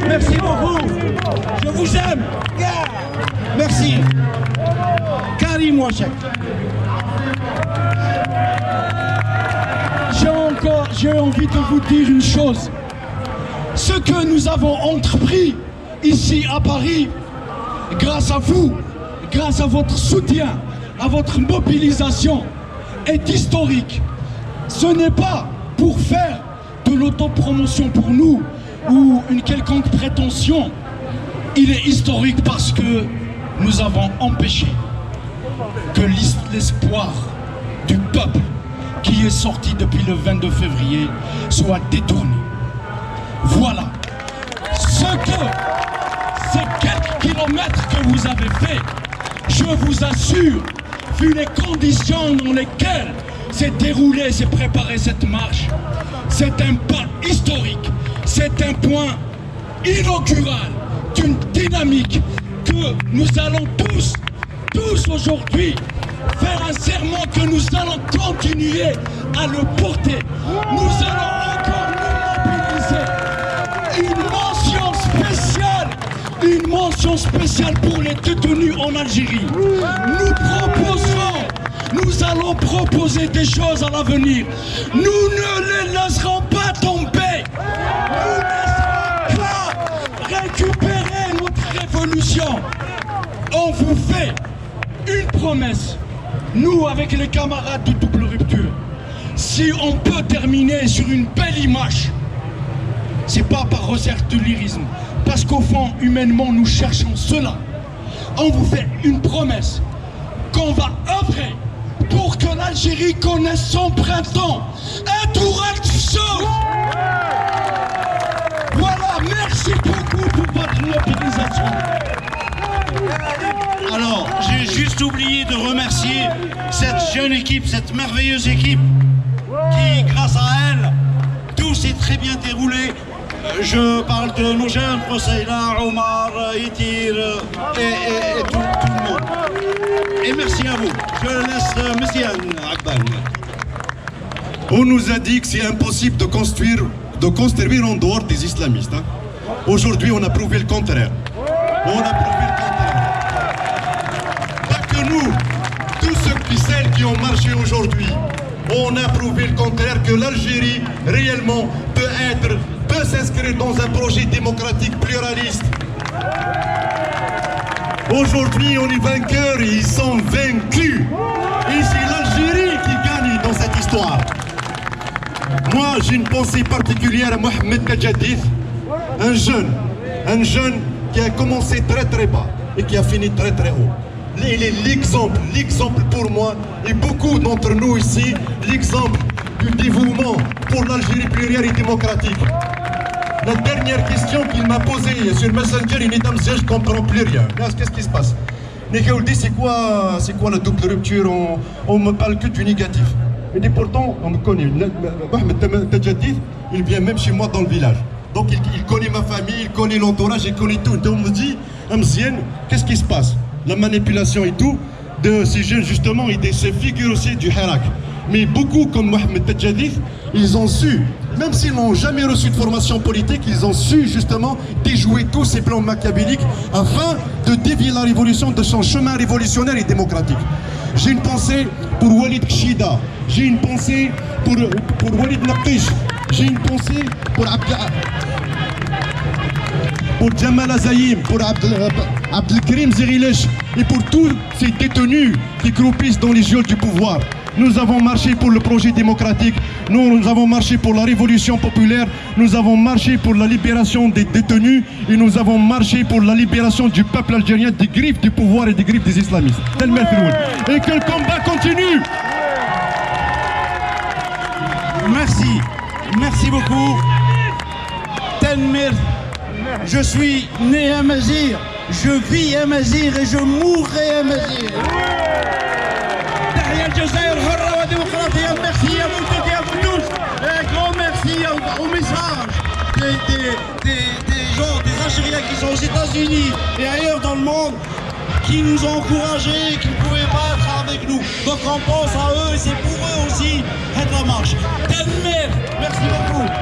Merci beaucoup. Je vous aime. Merci. Karim Ouachek. J'ai envie de vous dire une chose. Ce que nous avons entrepris ici à Paris, grâce à vous, grâce à votre soutien, à votre mobilisation, est historique. Ce n'est pas pour faire de l'autopromotion pour nous ou une quelconque prétention. Il est historique parce que nous avons empêché que l'espoir du peuple qui est sorti depuis le 22 février soit détourné. Voilà. Ces quelques kilomètres que vous avez fait, je vous assure, vu les conditions dans lesquelles s'est déroulée, s'est préparée cette marche, c'est un pas historique, c'est un point inaugural d'une dynamique que nous allons tous aujourd'hui faire un serment que nous allons continuer à le porter. Nous allons encore nous mobiliser. Une mention spéciale pour les détenus en Algérie. Nous allons proposer des choses à l'avenir. Nous ne les laisserons pas tomber. Nous ne laisserons pas récupérer notre révolution. On vous fait une promesse. Nous, avec les camarades de Double Rupture, si on peut terminer sur une belle image, c'est pas par recette de lyrisme, parce qu'au fond, humainement, nous cherchons cela. On vous fait une promesse qu'on va œuvrer pour que l'Algérie connaisse son printemps. Un tour de chose. Voilà, merci beaucoup pour votre mobilisation. Alors, j'ai juste oublié de remercier cette jeune équipe, cette merveilleuse équipe qui, grâce à elle, tout s'est très bien déroulé. Je parle de nos jeunes, Rosaïla, Omar, Yitir et tout le monde. Et merci à vous. Je laisse Monsieur Abban. On nous a dit que c'est impossible de construire en dehors des islamistes. Hein. Aujourd'hui, on a prouvé le contraire. Pas que nous, tous ceux et celles qui ont marché aujourd'hui, on a prouvé le contraire, que l'Algérie, réellement, peut s'inscrire dans un projet démocratique pluraliste. Aujourd'hui, on est vainqueurs et ils sont vaincus. Et c'est l'Algérie qui gagne dans cette histoire. Moi, j'ai une pensée particulière à Mohamed Tajadid, un jeune qui a commencé très très bas et qui a fini très très haut. Il est l'exemple pour moi et beaucoup d'entre nous ici, l'exemple du dévouement pour l'Algérie plurielle et démocratique. La dernière question qu'il m'a posée sur Messenger, il m'a dit « je ne comprends plus rien ». Qu'est-ce qui se passe? Nikaoudi, c'est quoi la double rupture? On me parle que du négatif. Mais pourtant, on me connaît. Mohamed Tajadid, il vient même chez moi dans le village. Donc il connaît ma famille, il connaît l'entourage, il connaît tout. Donc on me dit, Amzienne, qu'est-ce qui se passe? La manipulation et tout de ces jeunes, justement, et de ces figures aussi du Hirak. Mais beaucoup comme Mohamed Tajadid, ils ont su, même s'ils n'ont jamais reçu de formation politique, ils ont su justement déjouer tous ces plans machiavéliques afin de dévier la révolution de son chemin révolutionnaire et démocratique. J'ai une pensée pour Walid Kshida, j'ai une pensée pour Walid Naqish, j'ai une pensée pour Jamal Azaïm, pour Abdelkrim Zerilesh et pour tous ces détenus qui croupissent dans les geôles du pouvoir. Nous avons marché pour le projet démocratique, nous avons marché pour la révolution populaire, nous avons marché pour la libération des détenus et nous avons marché pour la libération du peuple algérien des griffes du pouvoir et des griffes des islamistes. Et que le combat continue. Merci beaucoup. Tenmer, je suis né à Mazir, je vis à Mazir et je mourrai à Mazir. Merci à vous toutes et à vous tous. Un grand merci au message des gens, des Algériens qui sont aux États-Unis et ailleurs dans le monde, qui nous ont encouragés, qui ne pouvaient pas être avec nous. Donc on pense à eux et c'est pour eux aussi être la marche. Tenmer, merci beaucoup.